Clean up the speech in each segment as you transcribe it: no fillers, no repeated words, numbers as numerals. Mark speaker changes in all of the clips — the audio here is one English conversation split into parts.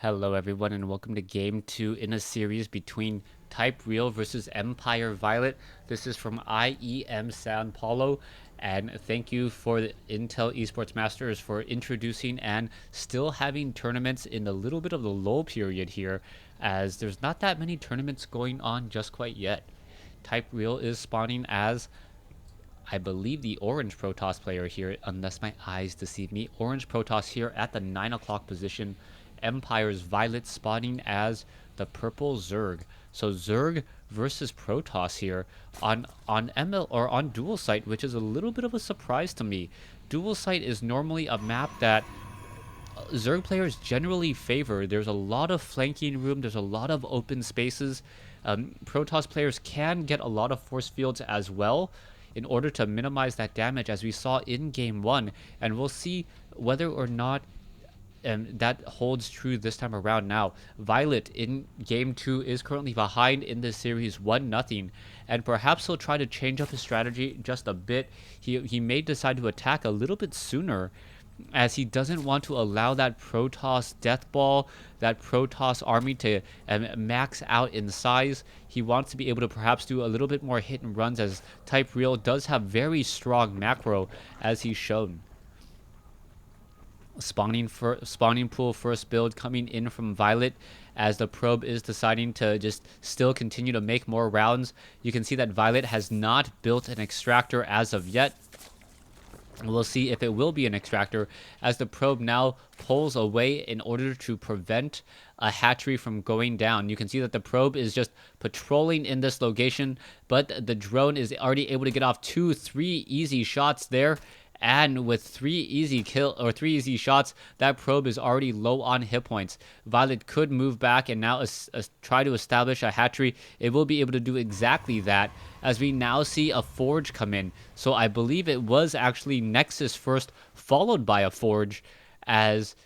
Speaker 1: Hello everyone and welcome to game 2 in a series between TypeReal versus Empire Violet. This is from IEM San Paulo, and thank you for the Intel Esports Masters for introducing and still having tournaments in a little bit of the lull period here, as there's not that many tournaments going on just quite yet. TypeReal is spawning as, I believe, the orange Protoss player here, unless my eyes deceive me. Orange Protoss here at the 9 o'clock position. Empire's Violet spawning as the purple Zerg. So Zerg versus Protoss here on ML or on Dual Site, which is a little bit of a surprise to me. Dual Site is normally a map that Zerg players generally favor. There's a lot of flanking room. There's a lot of open spaces. Protoss players can get a lot of force fields as well in order to minimize that damage, as we saw in game 1. And we'll see whether or not that holds true this time around. Now, Violet in game 2 is currently behind in this series 1-0, and perhaps he'll try to change up his strategy just a bit. He may decide to attack a little bit sooner, as he doesn't want to allow that Protoss death ball, that Protoss army to max out in size. He wants to be able to perhaps do a little bit more hit and runs, as TypeReal does have very strong macro, as he's shown. Spawning pool first build coming in from Violet, as the probe is deciding to just still continue to make more rounds. You can see that Violet has not built an extractor as of yet. We'll see if it will be an extractor, as the probe now pulls away in order to prevent a hatchery from going down. You can see that the probe is just patrolling in this location, but the drone is already able to get off 2-3 easy shots there. And with 3 easy shots, that probe is already low on hit points. Violet could move back and now try to establish a hatchery. It will be able to do exactly that, as we now see a forge come in. So I believe it was actually Nexus first, followed by a forge, as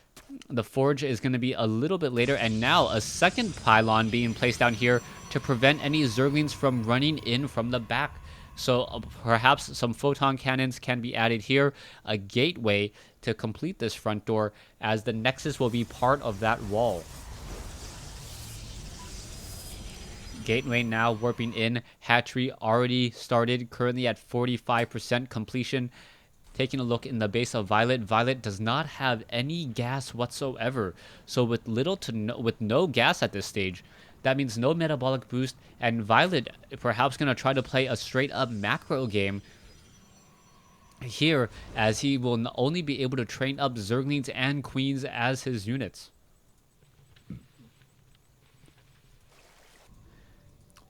Speaker 1: the forge is going to be a little bit later. And now a second pylon being placed down here to prevent any Zerglings from running in from the back. So perhaps some photon cannons can be added here, a gateway to complete this front door, as the Nexus will be part of that wall. Gateway now warping in. Hatchery already started, currently at 45% completion. Taking a look in the base of Violet, Violet does not have any gas whatsoever. So with no gas at this stage, that means no metabolic boost, and Violet perhaps going to try to play a straight up macro game here, as he will only be able to train up Zerglings and Queens as his units.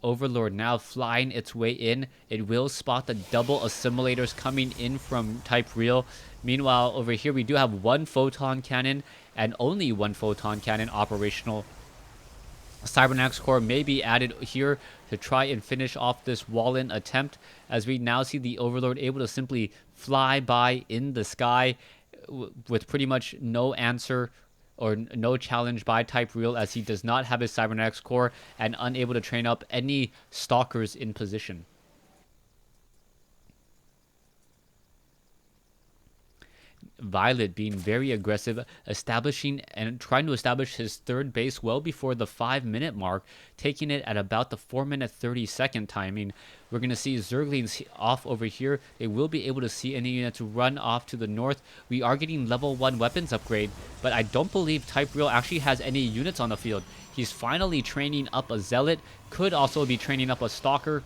Speaker 1: Overlord now flying its way in. It will spot the double assimilators coming in from TypeReal. Meanwhile, over here we do have one photon cannon and only one photon cannon operational. Cybernetics core may be added here to try and finish off this wall-in attempt, as we now see the Overlord able to simply fly by in the sky with pretty much no answer or no challenge by TypeReal, as he does not have his Cybernetics core and unable to train up any stalkers in position. Violet being very aggressive, establishing and trying to establish his third base well before the 5-minute mark, taking it at about the 4-minute 30-second timing. We're going to see Zerglings off over here. They will be able to see any units run off to the north. We are getting level 1 weapons upgrade, but I don't believe TypeReal actually has any units on the field. He's finally training up a Zealot, could also be training up a Stalker.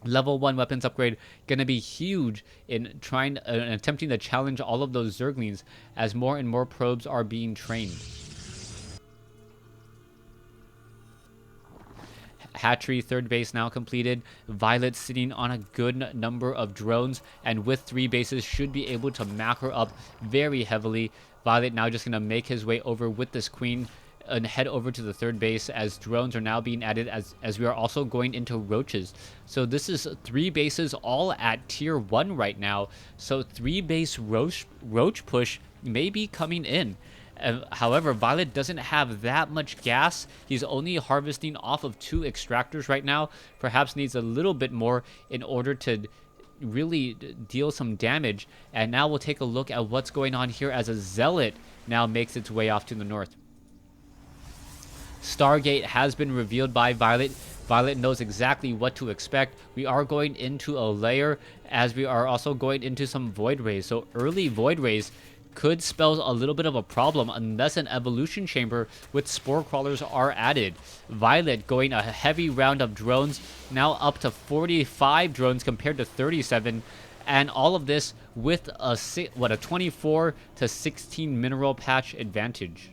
Speaker 1: Level 1 weapons upgrade going to be huge in attempting to challenge all of those Zerglings, as more and more probes are being trained. Hatchery third base now completed. Violet sitting on a good number of drones, and with 3 bases should be able to macro up very heavily. Violet now just going to make his way over with this queen and head over to the third base, as drones are now being added, as we are also going into roaches. So this is 3 bases all at tier 1 right now. So 3 base roach push may be coming in. However, Violet doesn't have that much gas. He's only harvesting off of 2 extractors right now. Perhaps needs a little bit more in order to really deal some damage. And now we'll take a look at what's going on here, as a Zealot now makes its way off to the north. Stargate has been revealed by Violet. Violet knows exactly what to expect. We are going into a layer, as we are also going into some Void Rays. So early Void Rays could spell a little bit of a problem unless an evolution chamber with spore crawlers are added. Violet going a heavy round of drones, now up to 45 drones compared to 37, and all of this with a 24 to 16 mineral patch advantage.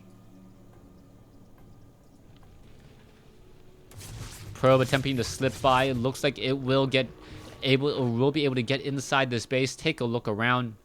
Speaker 1: Probe attempting to slip by. It looks like it will be able to get inside this base. Take a look around.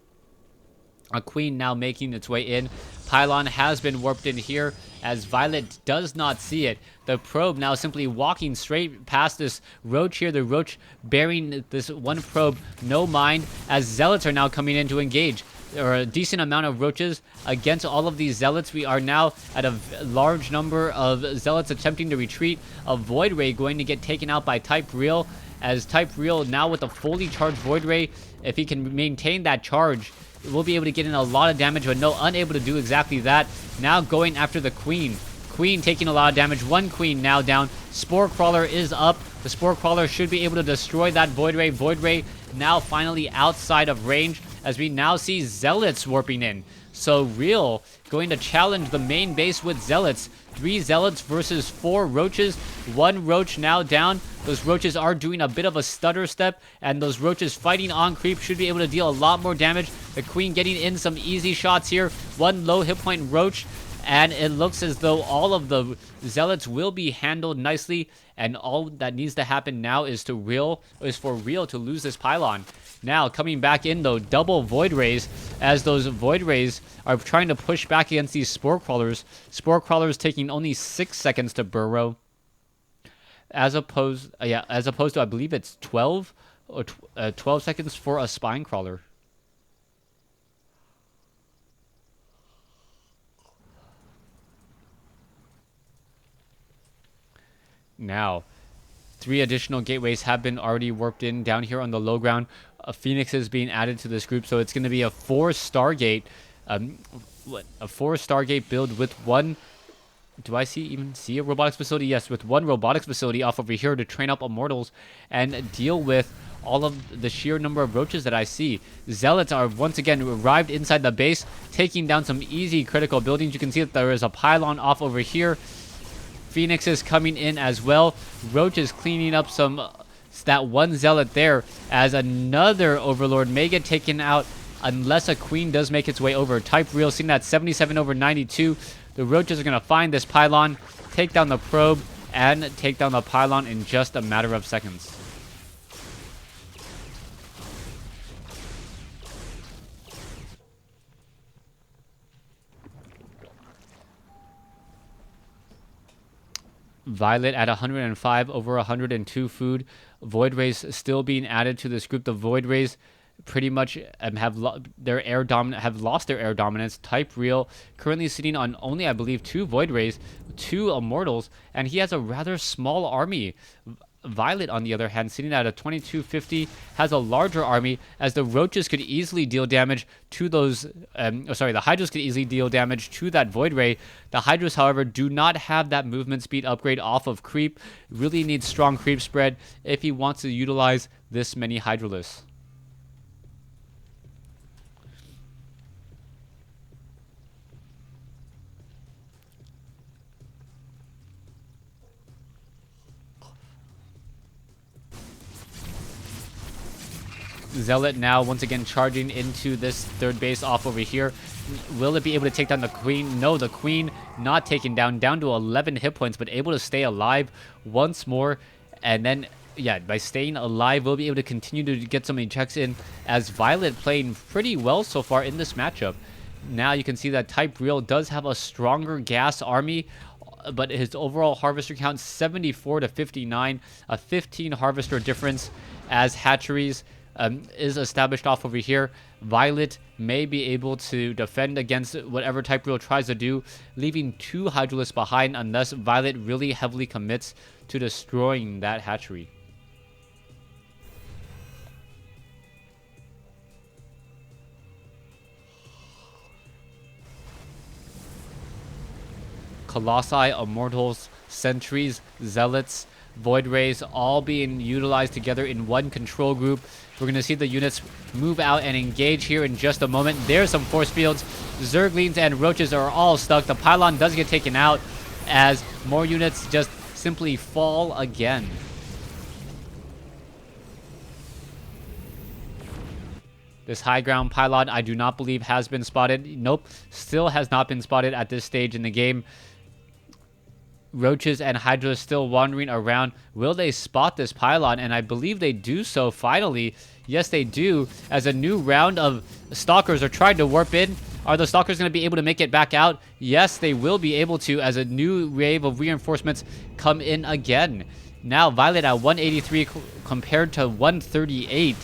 Speaker 1: A queen now making its way in. Pylon has been warped in here as Violet does not see it. The probe now simply walking straight past this roach here. The roach bearing this one probe, no mind, as zealots are now coming in to engage. There are a decent amount of roaches against all of these zealots. We are now at a large number of zealots attempting to retreat. A Void Ray going to get taken out by TypeReal, as TypeReal now with a fully charged Void Ray, if he can maintain that charge, we'll be able to get in a lot of damage, but no, unable to do exactly that. Now going after the queen. Queen taking a lot of damage. One queen now down. Spore Crawler is up. The Spore Crawler should be able to destroy that Void Ray. Void Ray now finally outside of range, as we now see Zealots warping in. So Real going to challenge the main base with Zealots. 3 Zealots versus 4 Roaches. 1 Roach now down. Those Roaches are doing a bit of a stutter step, and those Roaches fighting on creep should be able to deal a lot more damage. The Queen getting in some easy shots here. 1 low hit point Roach, and it looks as though all of the Zealots will be handled nicely, and all that needs to happen now is for Real to lose this pylon. Now coming back in though, double Void Rays, as those Void Rays are trying to push back against these Spore Crawlers. Spore Crawlers taking only 6 seconds to burrow, as opposed to, I believe it's 12 or 12 seconds for a Spine Crawler. Now, 3 additional gateways have been already warped in down here on the low ground. A Phoenix is being added to this group, so it's going to be a 4 Stargate, a 4 Stargate build with 1. Do I even see a robotics facility? Yes, with 1 robotics facility off over here to train up Immortals and deal with all of the sheer number of roaches that I see. Zealots are once again arrived inside the base, taking down some easy critical buildings. You can see that there is a pylon off over here. Phoenix is coming in as well. Roach is cleaning up that 1 Zealot there, as another Overlord may get taken out unless a Queen does make its way over. TypeReal seeing that 77 over 92. The Roaches are going to find this pylon, take down the probe, and take down the pylon in just a matter of seconds. Violet at 105 over 102 food. Void Rays still being added to this group. The Void Rays pretty much have lost their air dominance. TypeReal currently sitting on only, I believe, 2 Void Rays, 2 Immortals, and he has a rather small army. Violet, on the other hand, sitting at a 2250, has a larger army, as the Roaches could easily deal damage to those. The Hydras could easily deal damage to that Void Ray. The Hydras, however, do not have that movement speed upgrade off of creep. Really needs strong creep spread if he wants to utilize this many Hydralisks. Zealot now once again charging into this 3rd base off over here. Will it be able to take down the Queen? No, the Queen not taken down to 11 hit points, but able to stay alive once more. And then, yeah, by staying alive, we'll be able to continue to get so many checks in, as Violet playing pretty well so far in this matchup. Now you can see that TypeReal does have a stronger gas army, but his overall harvester count 74 to 59, a 15 harvester difference, as hatcheries is established off over here. Violet may be able to defend against whatever TypeReal tries to do, leaving 2 Hydralisks behind unless Violet really heavily commits to destroying that hatchery. Colossi, Immortals, sentries, zealots, void rays, all being utilized together in one control group. We're going to see the units move out and engage here in just a moment. There's some force fields. Zerglings and roaches are all stuck. The pylon does get taken out as more units just simply fall again. This high ground pylon, I do not believe has been spotted. Nope, still has not been spotted at this stage in the game. Roaches and Hydra still wandering around. Will they spot this pylon? And I believe they do so finally. Yes, they do. As a new round of Stalkers are trying to warp in. Are the Stalkers going to be able to make it back out? Yes, they will be able to as a new wave of reinforcements come in again. Now Violet at 183 compared to 138.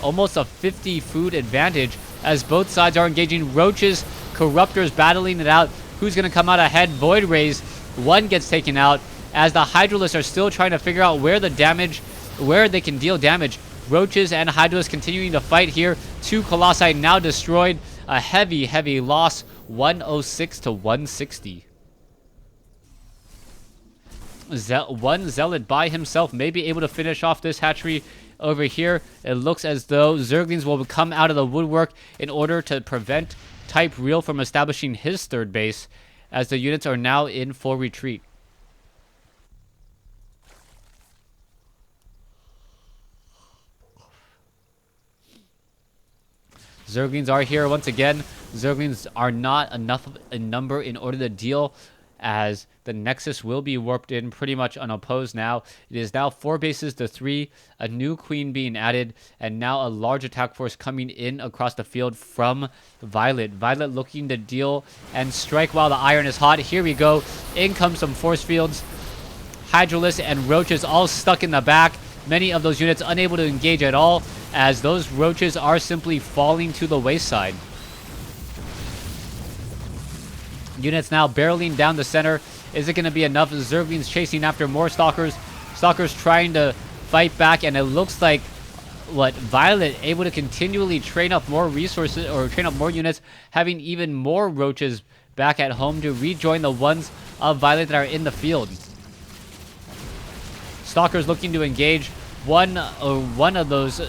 Speaker 1: Almost a 50 food advantage as both sides are engaging. Roaches, Corruptors battling it out. Who's going to come out ahead? Void Rays. One gets taken out as the Hydralisks are still trying to figure out where they can deal damage. Roaches and Hydralisks continuing to fight here. 2 Colossi now destroyed. A heavy loss. 106 to 160. One Zealot by himself may be able to finish off this hatchery over here. It looks as though Zerglings will come out of the woodwork in order to prevent TypeReal from establishing his third base, as the units are now in full retreat. Zerglings are here once again. Zerglings are not enough in number in order to deal, as the Nexus will be warped in pretty much unopposed now. It is now 4 bases to 3, a new queen being added, and now a large attack force coming in across the field from Violet. Violet looking to deal and strike while the iron is hot. Here we go. In comes some force fields. Hydralisks and Roaches all stuck in the back. Many of those units unable to engage at all, as those Roaches are simply falling to the wayside. Units now barreling down the center. Is it going to be enough? Zerglings chasing after more Stalkers. Stalkers trying to fight back, and it looks like Violet able to continually train up more resources, or train up more units, having even more Roaches back at home to rejoin the ones of Violet that are in the field. Stalkers looking to engage. One of those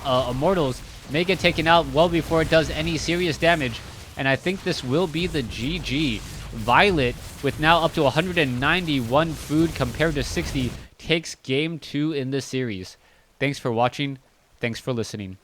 Speaker 1: Immortals may get taken out well before it does any serious damage. And I think this will be the GG. Violet, with now up to 191 food compared to 60, takes game 2 in this series. Thanks for watching. Thanks for listening.